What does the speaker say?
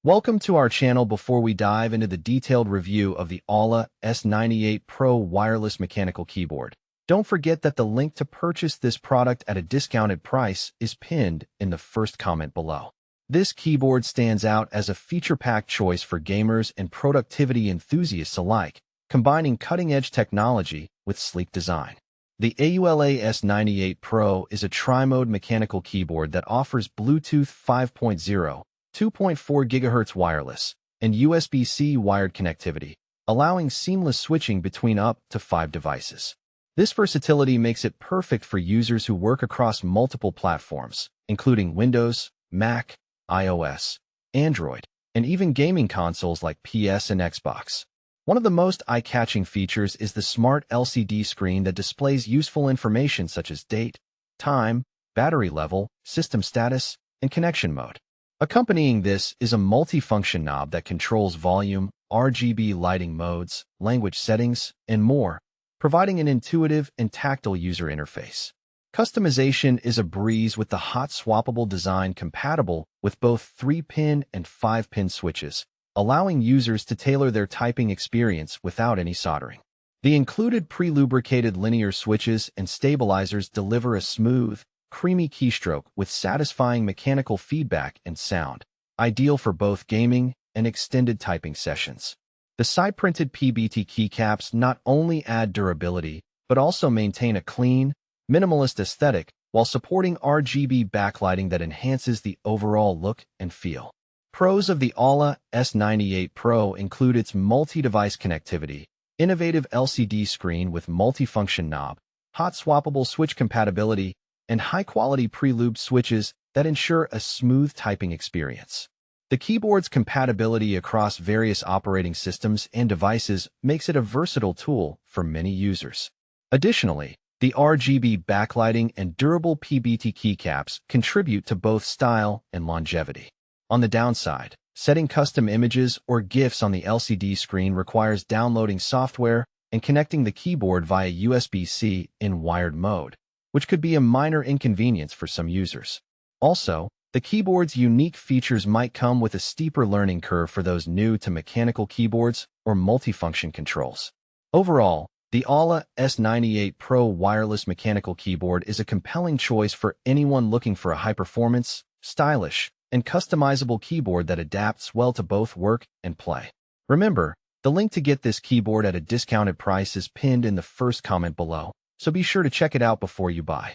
Welcome to our channel. Before we dive into the detailed review of the AULA S98 Pro wireless mechanical keyboard, don't forget that the link to purchase this product at a discounted price is pinned in the first comment below. This keyboard stands out as a feature-packed choice for gamers and productivity enthusiasts alike, combining cutting-edge technology with sleek design. The AULA S98 Pro is a tri-mode mechanical keyboard that offers Bluetooth 5.0, 2.4 GHz wireless, and USB-C wired connectivity, allowing seamless switching between up to 5 devices. This versatility makes it perfect for users who work across multiple platforms, including Windows, Mac, iOS, Android, and even gaming consoles like PS and Xbox. One of the most eye-catching features is the smart LCD screen that displays useful information such as date, time, battery level, system status, and connection mode. Accompanying this is a multifunction knob that controls volume, RGB lighting modes, language settings, and more, providing an intuitive and tactile user interface. Customization is a breeze with the hot-swappable design compatible with both 3-pin and 5-pin switches, allowing users to tailor their typing experience without any soldering. The included pre-lubricated linear switches and stabilizers deliver a smooth, creamy keystroke with satisfying mechanical feedback and sound, ideal for both gaming and extended typing sessions. The side-printed PBT keycaps not only add durability, but also maintain a clean, minimalist aesthetic while supporting RGB backlighting that enhances the overall look and feel. Pros of the AULA S98 Pro include its multi-device connectivity, innovative LCD screen with multifunction knob, hot-swappable switch compatibility, and high-quality pre-lubed switches that ensure a smooth typing experience. The keyboard's compatibility across various operating systems and devices makes it a versatile tool for many users. Additionally, the RGB backlighting and durable PBT keycaps contribute to both style and longevity. On the downside, setting custom images or GIFs on the LCD screen requires downloading software and connecting the keyboard via USB-C in wired mode, which could be a minor inconvenience for some users. Also, the keyboard's unique features might come with a steeper learning curve for those new to mechanical keyboards or multifunction controls. Overall, the AULA S98 Pro wireless mechanical keyboard is a compelling choice for anyone looking for a high-performance, stylish, and customizable keyboard that adapts well to both work and play. Remember, the link to get this keyboard at a discounted price is pinned in the first comment below, so be sure to check it out before you buy.